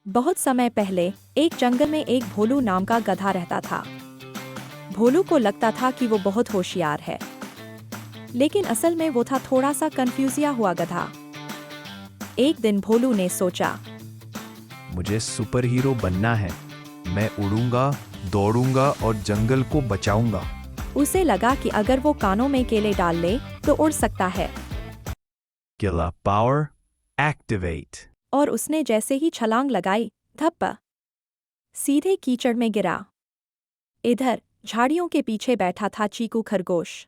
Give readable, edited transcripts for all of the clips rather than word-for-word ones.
बहुत समय पहले एक जंगल में एक भोलू नाम का गधा रहता था। भोलू को लगता था कि वो बहुत होशियार है, लेकिन असल में वो था थोड़ा सा कंफ्यूजिया हुआ गधा। एक दिन भोलू ने सोचा, मुझे सुपर हीरो बनना है। मैं उड़ूंगा, दौड़ूंगा और जंगल को बचाऊंगा। उसे लगा कि अगर वो कानों में केले डाल ले तो उड़ सकता है। केला पावर एक्टिवेट। और उसने जैसे ही छलांग लगाई, धप्पा, सीधे कीचड़ में गिरा। इधर झाड़ियों के पीछे बैठा था चीकू खरगोश।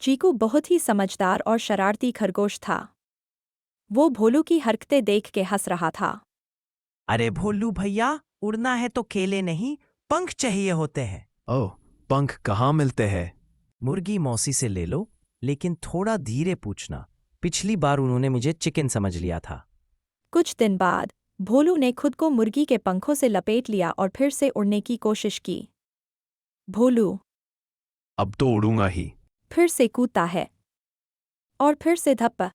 चीकू बहुत ही समझदार और शरारती खरगोश था। वो भोलू की हरकतें देख के हंस रहा था। अरे भोलू भैया, उड़ना है तो केले नहीं, पंख चाहिए होते हैं। ओह, पंख कहाँ मिलते हैं? मुर्गी मौसी से ले लो, लेकिन थोड़ा धीरे पूछना। पिछली बार उन्होंने मुझे चिकन समझ लिया था। कुछ दिन बाद भोलू ने खुद को मुर्गी के पंखों से लपेट लिया और फिर से उड़ने की कोशिश की। भोलू अब तो उड़ूंगा ही। फिर से कूदता है और फिर से धप्पा।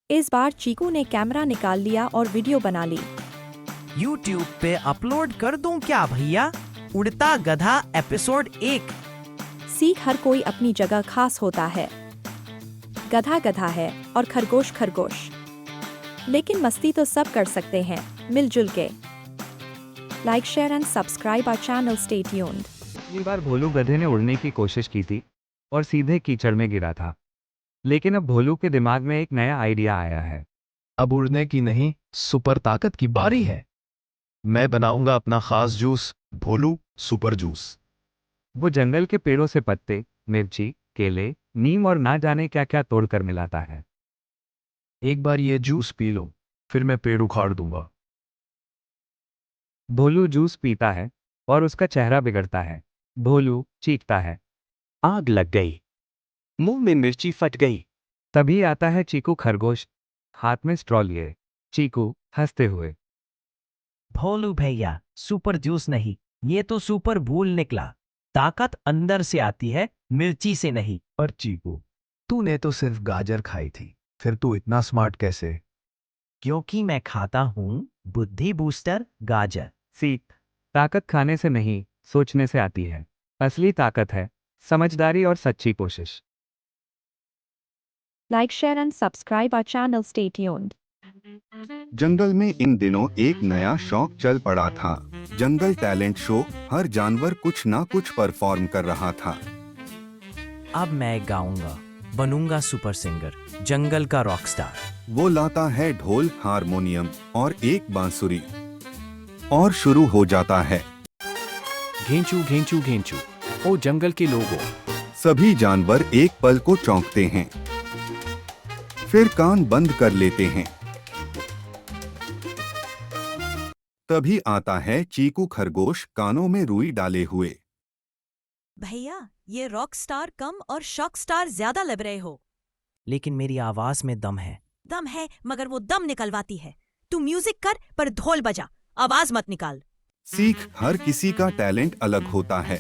इस बार चीकू ने कैमरा निकाल लिया और वीडियो बना ली। YouTube पे अपलोड कर दूं क्या भैया? उड़ता गधा एपिसोड 1। सीख हर कोई अपनी जगह खास होता है। गधा गधा है और खरगोश खरगोश, लेकिन मस्ती तो सब कर सकते हैं मिलजुल के। Like, share and subscribe our channel. Stay tuned. पिछली बार भोलू गधे ने उड़ने की कोशिश की थी और सीधे कीचड़ में गिरा था, लेकिन अब भोलू के दिमाग में एक नया आइडिया आया है। अब उड़ने की नहीं, सुपर ताकत की बारी है। मैं बनाऊंगा अपना खास जूस, भोलू सुपर जूस। वो जंगल के पेड़ों से पत्ते, मिर्ची, केले, नीम और ना जाने क्या क्या तोड़कर मिलाता है। एक बार ये जूस पी लो, फिर मैं पेड़ उखाड़ दूंगा। भोलू जूस पीता है और उसका चेहरा बिगड़ता है। भोलू चीखता है, आग लग गई, मुंह में मिर्ची फट गई। तभी आता है चीकू खरगोश, हाथ में स्ट्रॉ लिए। चीकू हंसते हुए, भोलू भैया, सुपर जूस नहीं, ये तो सुपर भूल निकला। ताकत अंदर से आती है, मिर्ची से नहीं। पर चीकू, तूने तो सिर्फ गाजर खाई थी, फिर तू इतना स्मार्ट कैसे? क्योंकि मैं खाता हूँ बुद्धि बूस्टर गाजर। सीख, ताकत खाने से नहीं, सोचने से आती है। असली ताकत है समझदारी और सच्ची कोशिश। Like, share and subscribe our channel. Stay tuned. जंगल में इन दिनों एक नया शौक चल पड़ा था। जंगल टैलेंट शो। हर जानवर कुछ ना कुछ परफॉर्म कर रहा था। अब मैं गाऊंगा, बनूंगा सुपर सिंगर, जंगल का रॉक स्टार। वो लाता है ढोल, हारमोनियम और एक बांसुरी, और शुरू हो जाता है। घेंचू घेंचू घेंचू, ओ जंगल के लोगों। सभी जानवर एक पल को चौंकते हैं, फिर कान बंद कर लेते हैं। तभी आता है चीकू खरगोश, कानों में रुई डाले हुए। भैया, ये रॉक स्टार कम और शॉक स्टार ज्यादा लग रहे हो। लेकिन मेरी आवाज में दम है। दम है, मगर वो दम निकलवाती है। तू म्यूजिक कर पर ढोल बजा, आवाज मत निकाल। सीख, हर किसी का टैलेंट अलग होता है।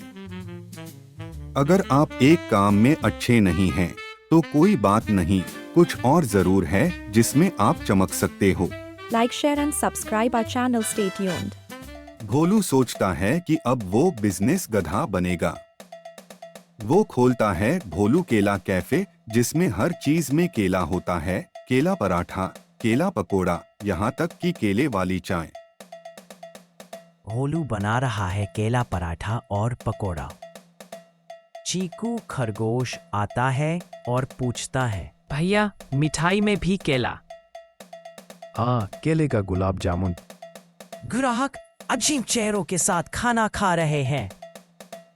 अगर आप एक काम में अच्छे नहीं हैं, तो कोई बात नहीं, कुछ और जरूर है जिसमें आप चमक सकते हो। Like, share and subscribe our channel. Stay tuned. Bholu सोचता है कि अब वो बिजनेस गधा बनेगा। वो खोलता है भोलू केला कैफे, जिसमें हर चीज में केला होता है। केला पराठा, केला पकोड़ा, यहाँ तक कि केले वाली चाय। भोलू बना रहा है केला पराठा और पकोड़ा। चीकू खरगोश आता है और पूछता है, भैया मिठाई में भी केला? हाँ, केले का गुलाब जामुन। ग्राहक अजीब चेहरों के साथ खाना खा रहे हैं।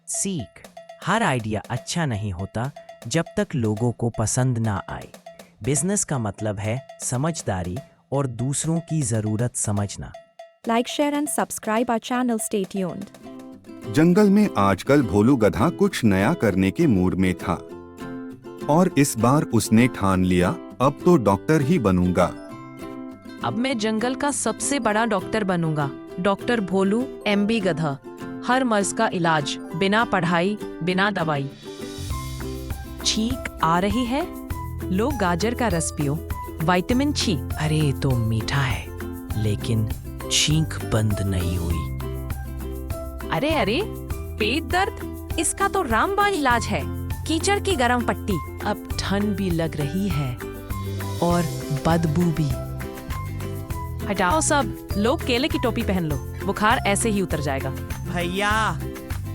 सीख, हर आइडिया अच्छा नहीं होता जब तक लोगों को पसंद ना आए। बिजनेस का मतलब है समझदारी और दूसरों की जरूरत समझना। Like, share and subscribe our channel. Stay tuned. जंगल में आजकल भोलू गधा कुछ नया करने के मूड में था, और इस बार उसने ठान लिया, अब तो डॉक्टर ही बनूंगा। अब मैं जंगल का सबसे बड़ा डॉक्टर बनूंगा। डॉक्टर भोलू MB गधा, हर मर्ज का इलाज, बिना पढ़ाई बिना दवाई। छींक आ रही है? लो गाजर का रस पियो, विटामिन सी। अरे तो मीठा है, लेकिन छींक बंद नहीं हुई। अरे अरे, पेट दर्द, इसका तो रामबाण इलाज है। कीचड़ की गरम पट्टी। अब ठंड भी लग रही है और बदबू भी। हटाओ सब, लोग केले की टोपी पहन लो, बुखार ऐसे ही उतर जाएगा। भैया,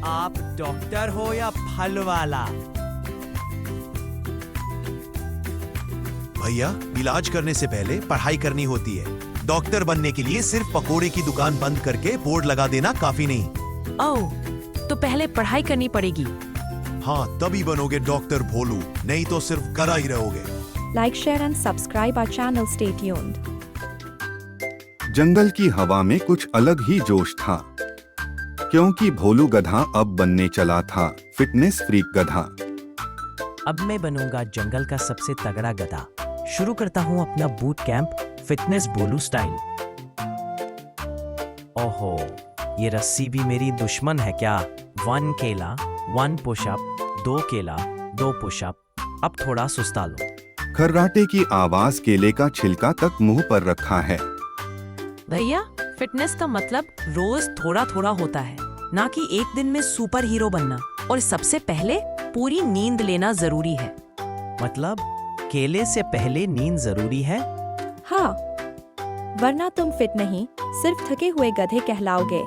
आप डॉक्टर हो या फल वाला? भैया, इलाज करने से पहले पढ़ाई करनी होती है। डॉक्टर बनने के लिए सिर्फ पकोड़े की दुकान बंद करके बोर्ड लगा देना काफी नहीं। ओह, तो पहले पढ़ाई करनी पड़ेगी। हाँ, तभी बनोगे डॉक्टर भोलू, नहीं तो सिर्फ गधा ही रहोगे। Like, share and subscribe our channel. Stay tuned. जंगल की हवा में कुछ अलग ही जोश था, क्योंकि भोलू गधा अब बनने चला था फिटनेस फ्रीक गधा। अब मैं बनूंगा जंगल का सबसे तगड़ा गधा। शुरू करता हूँ अपना बूट कैंप फिटनेस भोलू स्टाइल। ओहो, ये रस्सी भी मेरी दुश्मन है क्या? 1 केला, 1 पुशअप, 2 केला, 2 पुशअप। अब थोड़ा सुस्ता लो। खर्राटे की आवाज केले का छिलका तक मुंह पर रखा है। भैया, फिटनेस का मतलब रोज थोड़ा थोड़ा होता है, ना कि एक दिन में सुपर हीरो बनना। और सबसे पहले पूरी नींद लेना जरूरी है। मतलब केले से पहले नींद जरूरी है? हाँ, वरना तुम फिट नहीं, सिर्फ थके हुए गधे कहलाओगे।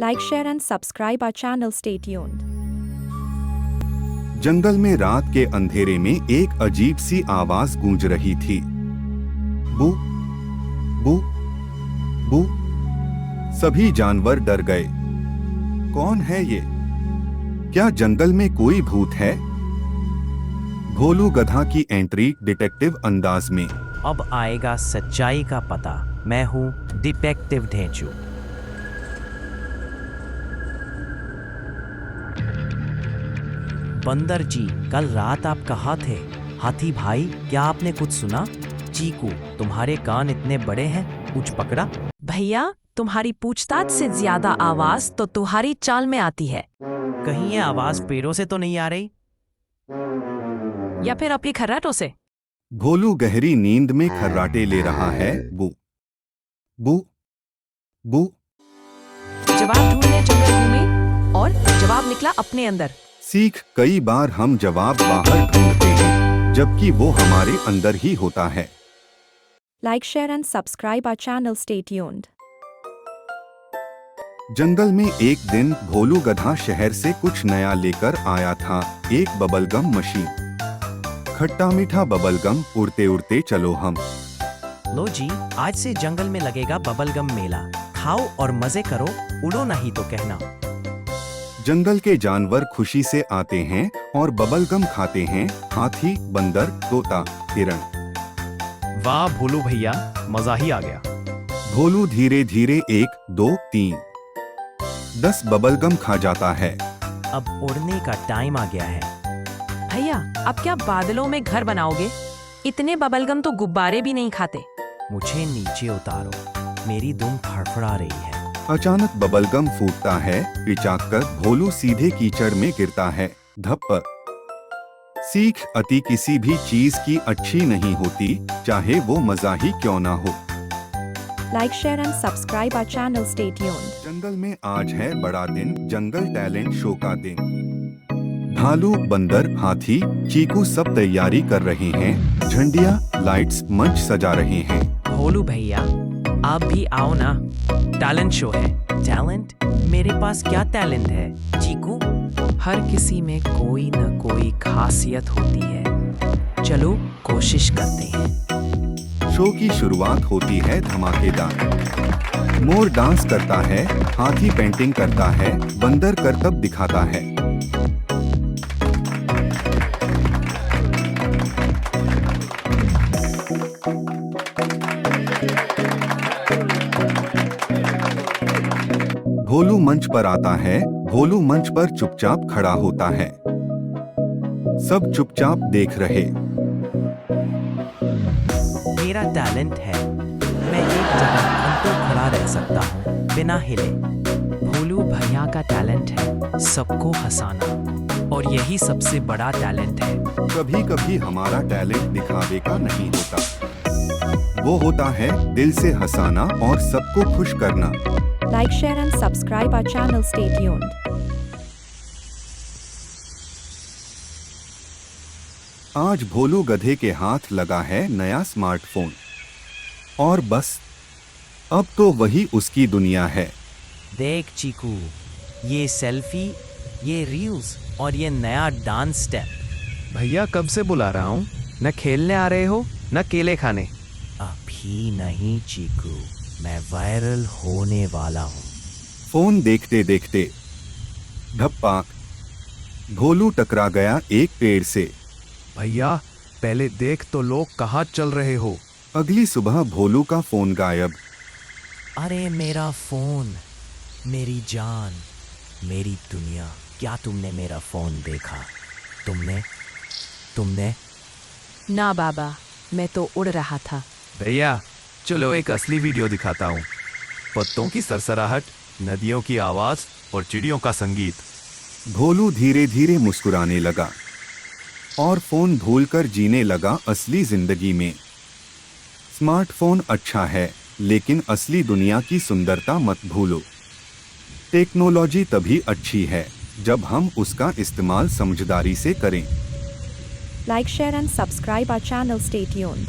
Like, share and subscribe our channel. Stay tuned. जंगल में रात के अंधेरे में एक अजीब सी आवाज गूंज रही थी। बू बू बू। सभी जानवर डर गए। कौन है ये? क्या जंगल में कोई भूत है? भोलू गधा की एंट्री डिटेक्टिव अंदाज में। अब आएगा सच्चाई का पता। मैं हूँ डिटेक्टिव ढेंचू। बंदर जी, कल रात आप कहाँ थे? हाथी भाई, क्या आपने कुछ सुना? चीकू, तुम्हारे कान इतने बड़े हैं, कुछ पकड़ा? भैया, तुम्हारी पूछताछ से ज्यादा आवाज तो तुम्हारी चाल में आती है। कहीं ये आवाज पेड़ों से तो नहीं आ रही? या फिर अपनी खर्राटों से? भोलू गहरी नींद में खर्राटे ले रहा है। बू बू बू। जवाब ढूंढने जंगल घूमे और जवाब निकला अपने अंदर। सीख, कई बार हम जवाब बाहर ढूंढते हैं, जबकि वो हमारे अंदर ही होता है। Like, share and subscribe our channel. Stay tuned. जंगल में एक दिन भोलू गधा शहर से कुछ नया लेकर आया था, एक बबलगम मशीन। खट्टा मीठा बबलगम, उड़ते उड़ते चलो हम। लो जी, आज से जंगल में लगेगा बबलगम मेला। खाओ और मजे करो, उड़ो नहीं तो कहना। जंगल के जानवर खुशी से आते हैं और बबलगम खाते हैं। हाथी, बंदर, तोता, हिरण। वाह भोलू भैया, मजा ही आ गया। भोलू धीरे धीरे 1, 2, 3, 10 बबलगम खा जाता है। अब उड़ने का टाइम आ गया है। भैया, अब क्या बादलों में घर बनाओगे? इतने बबलगम तो गुब्बारे भी नहीं खाते। मुझे नीचे उतारो, मेरी दुम फड़फड़ा रही है। अचानक बबलगम फूटता है, पिचाकर भोलू सीधे कीचड़ में गिरता है। धप्प। सीख, अति किसी भी चीज की अच्छी नहीं होती, चाहे वो मजा ही क्यों ना हो। Like, share and subscribe our channel. Stay tuned. जंगल में आज है बड़ा दिन, जंगल टैलेंट शो का दिन। भालू, बंदर, हाथी, चीकू सब तैयारी कर रहे हैं। झंडिया, लाइट्स, मंच सजा रहे हैं। भोलू भैया, आप भी आओ ना, टैलेंट शो है। टैलेंट? मेरे पास क्या टैलेंट है चीकू? हर किसी में कोई न कोई खासियत होती है। चलो कोशिश करते हैं। शो की शुरुआत होती है धमाकेदार। मोर डांस करता है, हाथी पेंटिंग करता है, बंदर करतब दिखाता है। भोलू मंच पर आता है। भोलू मंच पर चुपचाप खड़ा होता है। सब चुपचाप देख रहे। मेरा टैलेंट है, मैं एक जगह अंतर खड़ा रह सकता हूँ बिना हिले। भोलू भैया का टैलेंट है सबको हंसाना, और यही सबसे बड़ा टैलेंट है। कभी कभी हमारा टैलेंट दिखावे का नहीं होता। वो होता है दिल से हंसाना और सबको खुश करना। Like, share and subscribe our channel. Stay tuned. आज भोलू गधे के हाथ लगा है नया स्मार्टफोन और बस अब तो वही उसकी दुनिया है। देख चीकू, ये सेल्फी, ये रील्स और ये नया डांस स्टेप। भैया कब से बुला रहा हूँ, न खेलने आ रहे हो न केले खाने। अभी नहीं चीकू, मैं वायरल होने वाला हूँ। फोन देखते देखते धप्पाक, भोलू टकरा गया एक पेड़ से। भैया पहले देख तो लोग कहाँ चल रहे हो। अगली सुबह भोलू का फोन गायब। अरे मेरा फोन, मेरी जान, मेरी दुनिया। क्या तुमने मेरा फोन देखा? तुमने ना बाबा, मैं तो उड़ रहा था। भैया चलो एक असली वीडियो दिखाता हूँ। पत्तों की सरसराहट, नदियों की आवाज और चिड़ियों का संगीत। भोलू धीरे धीरे मुस्कुराने लगा और फोन भूलकर जीने लगा असली जिंदगी में। स्मार्टफोन अच्छा है, लेकिन असली दुनिया की सुंदरता मत भूलो। टेक्नोलॉजी तभी अच्छी है जब हम उसका इस्तेमाल समझदारी से करें। Like, share and subscribe our channel. Stay tuned.